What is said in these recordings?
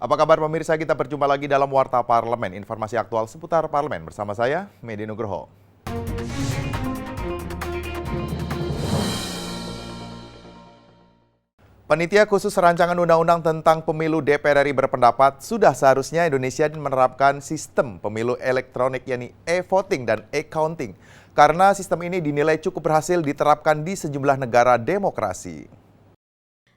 Apa kabar pemirsa? Kita berjumpa lagi dalam Warta Parlemen, informasi aktual seputar parlemen bersama saya, Medi Nugroho. Panitia khusus rancangan undang-undang tentang pemilu DPR RI berpendapat sudah seharusnya Indonesia menerapkan sistem pemilu elektronik yakni e-voting dan e-counting karena sistem ini dinilai cukup berhasil diterapkan di sejumlah negara demokrasi.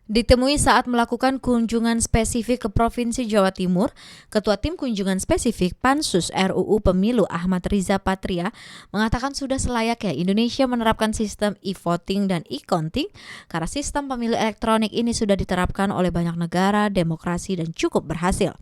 Ditemui saat melakukan kunjungan spesifik ke Provinsi Jawa Timur, Ketua Tim Kunjungan Spesifik Pansus RUU Pemilu Ahmad Riza Patria mengatakan sudah selayaknya Indonesia menerapkan sistem e-voting dan e-counting karena sistem pemilu elektronik ini sudah diterapkan oleh banyak negara demokrasi dan cukup berhasil.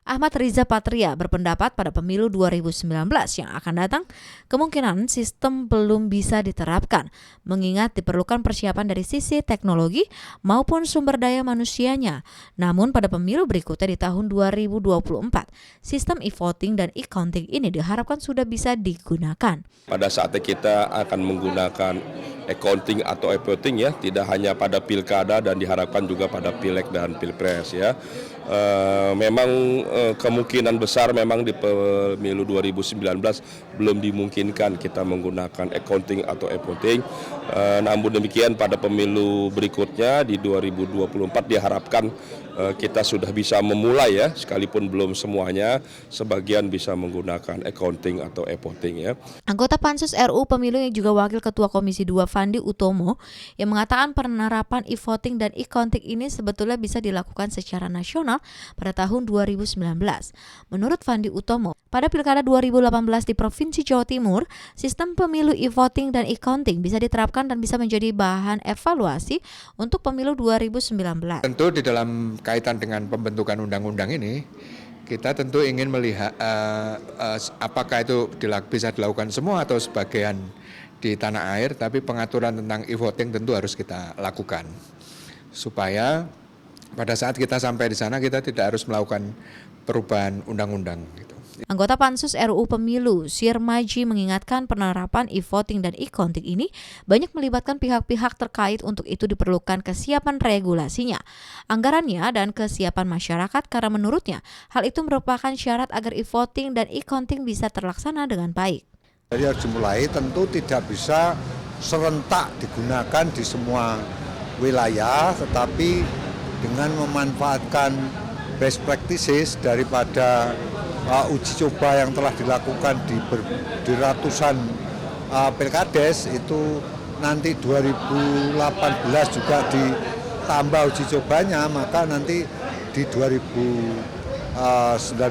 Ahmad Riza Patria berpendapat pada pemilu 2019 yang akan datang, kemungkinan sistem belum bisa diterapkan, mengingat diperlukan persiapan dari sisi teknologi maupun sumber daya manusianya. Namun pada pemilu berikutnya di tahun 2024, sistem e-voting dan e-counting ini diharapkan sudah bisa digunakan. Pada saatnya kita akan menggunakan e-counting atau e-voting ya, tidak hanya pada pilkada dan diharapkan juga pada pileg dan pilpres ya. Memang kemungkinan besar memang di pemilu 2019 belum dimungkinkan kita menggunakan e-counting atau e-voting. Namun demikian pada pemilu berikutnya di 2024 diharapkan kita sudah bisa memulai ya, sekalipun belum semuanya, sebagian bisa menggunakan e-counting atau e-voting ya. Anggota Pansus RUU Pemilu yang juga Wakil Ketua Komisi 2 Fandi Utomo yang mengatakan penerapan e-voting dan e-counting ini sebetulnya bisa dilakukan secara nasional pada tahun 2019. Menurut Fandi Utomo, pada Pilkada 2018 di Provinsi Jawa Timur, sistem pemilu e-voting dan e-counting bisa diterapkan dan bisa menjadi bahan evaluasi untuk pemilu 2019. Tentu di dalam kaitan dengan pembentukan undang-undang ini, kita tentu ingin melihat apakah itu bisa dilakukan semua atau sebagian di tanah air, tapi pengaturan tentang e-voting tentu harus kita lakukan. Supaya pada saat kita sampai di sana kita tidak harus melakukan perubahan undang-undang gitu. Anggota Pansus RUU Pemilu, Sirmaji mengingatkan penerapan e-voting dan e-counting ini banyak melibatkan pihak-pihak terkait, untuk itu diperlukan kesiapan regulasinya, anggarannya, dan kesiapan masyarakat karena menurutnya hal itu merupakan syarat agar e-voting dan e-counting bisa terlaksana dengan baik. Jadi harus dimulai, tentu tidak bisa serentak digunakan di semua wilayah, tetapi dengan memanfaatkan best practices daripada uji coba yang telah dilakukan di ratusan pilkades, itu nanti 2018 juga ditambah uji cobanya, maka nanti di 2019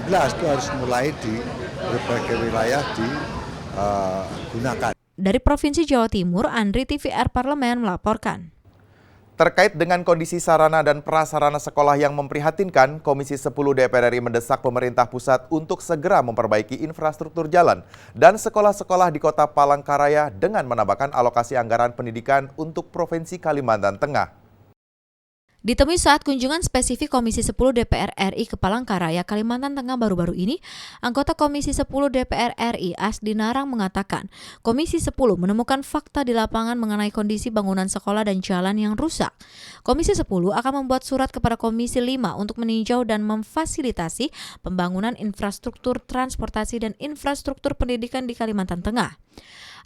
itu harus mulai di berbagai wilayah digunakan. Dari Provinsi Jawa Timur, Andri TVR Parlemen melaporkan. Terkait dengan kondisi sarana dan prasarana sekolah yang memprihatinkan, Komisi 10 DPR RI mendesak pemerintah pusat untuk segera memperbaiki infrastruktur jalan dan sekolah-sekolah di Kota Palangkaraya dengan menambahkan alokasi anggaran pendidikan untuk Provinsi Kalimantan Tengah. Ditemui saat kunjungan spesifik Komisi 10 DPR RI ke Palangkaraya, Kalimantan Tengah baru-baru ini, anggota Komisi 10 DPR RI Asdi Narang mengatakan, Komisi 10 menemukan fakta di lapangan mengenai kondisi bangunan sekolah dan jalan yang rusak. Komisi 10 akan membuat surat kepada Komisi 5 untuk meninjau dan memfasilitasi pembangunan infrastruktur transportasi dan infrastruktur pendidikan di Kalimantan Tengah.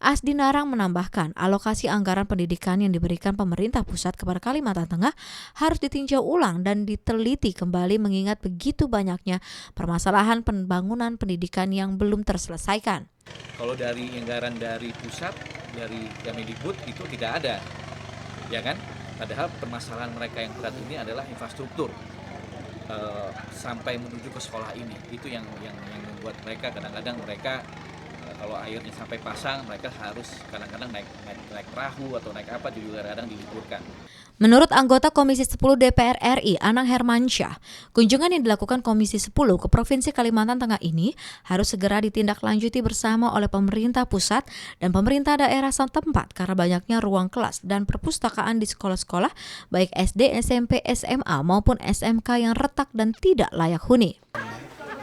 Asdi Narang menambahkan, alokasi anggaran pendidikan yang diberikan pemerintah pusat kepada Kalimantan Tengah harus ditinjau ulang dan diteliti kembali mengingat begitu banyaknya permasalahan pembangunan pendidikan yang belum terselesaikan. Kalau dari anggaran dari pusat, dari Kemendikbud itu tidak ada, ya kan? Padahal permasalahan mereka yang berat ini adalah infrastruktur sampai menuju ke sekolah ini. Itu yang membuat mereka kadang-kadang kalau airnya sampai pasang, mereka harus kadang-kadang naik perahu atau naik apa, juga kadang-kadang diliburkan. Menurut anggota Komisi 10 DPR RI Anang Hermansyah, kunjungan yang dilakukan Komisi 10 ke Provinsi Kalimantan Tengah ini harus segera ditindaklanjuti bersama oleh pemerintah pusat dan pemerintah daerah setempat karena banyaknya ruang kelas dan perpustakaan di sekolah-sekolah baik SD, SMP, SMA maupun SMK yang retak dan tidak layak huni.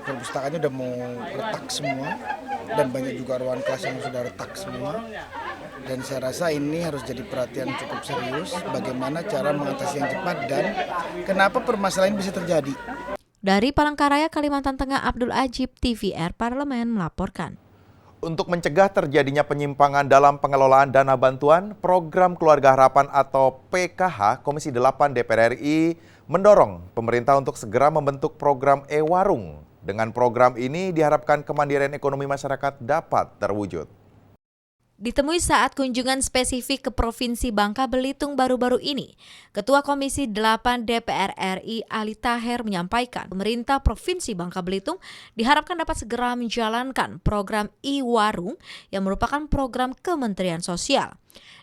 Perpustakaannya udah mau retak semua dan banyak juga ruang kelas yang sudah retak semua, dan saya rasa ini harus jadi perhatian cukup serius bagaimana cara mengatasi yang cepat dan kenapa permasalahan bisa terjadi. Dari Palangkaraya, Kalimantan Tengah, Abdul Ajib, TVR Parlemen melaporkan. Untuk mencegah terjadinya penyimpangan dalam pengelolaan dana bantuan, Program Keluarga Harapan atau PKH, Komisi 8 DPR RI mendorong pemerintah untuk segera membentuk program e-warung. Dengan program ini diharapkan kemandirian ekonomi masyarakat dapat terwujud. Ditemui saat kunjungan spesifik ke Provinsi Bangka Belitung baru-baru ini, Ketua Komisi 8 DPR RI Ali Taher menyampaikan pemerintah Provinsi Bangka Belitung diharapkan dapat segera menjalankan program e-warung yang merupakan program Kementerian Sosial.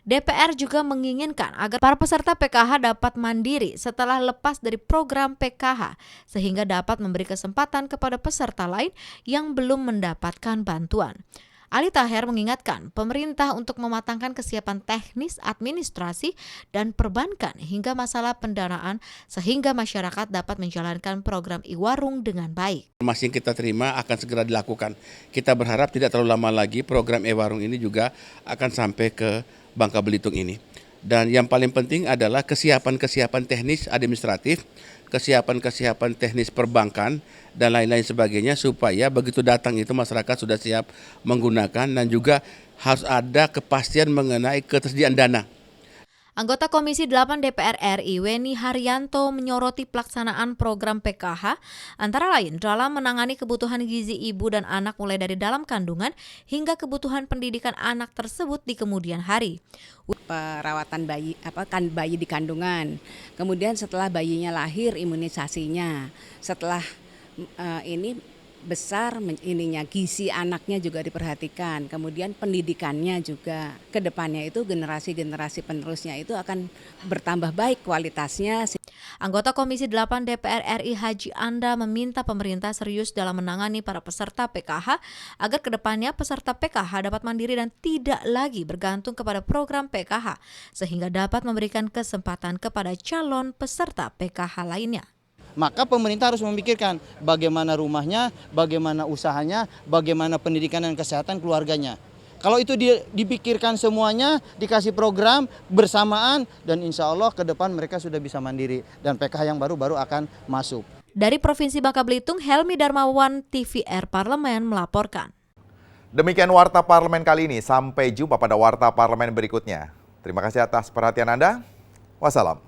DPR juga menginginkan agar para peserta PKH dapat mandiri setelah lepas dari program PKH sehingga dapat memberi kesempatan kepada peserta lain yang belum mendapatkan bantuan. Ali Taher mengingatkan pemerintah untuk mematangkan kesiapan teknis, administrasi, dan perbankan hingga masalah pendanaan sehingga masyarakat dapat menjalankan program e-warung dengan baik. Informasi yang kita terima akan segera dilakukan. Kita berharap tidak terlalu lama lagi program e-warung ini juga akan sampai ke Bangka Belitung ini. Dan yang paling penting adalah kesiapan-kesiapan teknis administratif, kesiapan-kesiapan teknis perbankan, dan lain-lain sebagainya supaya begitu datang itu masyarakat sudah siap menggunakan dan juga harus ada kepastian mengenai ketersediaan dana. Anggota Komisi 8 DPR RI Weni Haryanto menyoroti pelaksanaan program PKH antara lain dalam menangani kebutuhan gizi ibu dan anak mulai dari dalam kandungan hingga kebutuhan pendidikan anak tersebut di kemudian hari. Perawatan bayi di kandungan, kemudian setelah bayinya lahir imunisasinya, setelah ini besar gizi anaknya juga diperhatikan, kemudian pendidikannya juga ke depannya itu generasi-generasi penerusnya itu akan bertambah baik kualitasnya. Anggota Komisi 8 DPR RI Haji Anda meminta pemerintah serius dalam menangani para peserta PKH agar ke depannya peserta PKH dapat mandiri dan tidak lagi bergantung kepada program PKH sehingga dapat memberikan kesempatan kepada calon peserta PKH lainnya. Maka pemerintah harus memikirkan bagaimana rumahnya, bagaimana usahanya, bagaimana pendidikan dan kesehatan keluarganya. Kalau itu dipikirkan semuanya, dikasih program bersamaan, dan insya Allah ke depan mereka sudah bisa mandiri. Dan PKH yang baru akan masuk. Dari Provinsi Bangka Belitung, Helmi Darmawan, TVR Parlemen melaporkan. Demikian Warta Parlemen kali ini. Sampai jumpa pada Warta Parlemen berikutnya. Terima kasih atas perhatian Anda. Wassalam.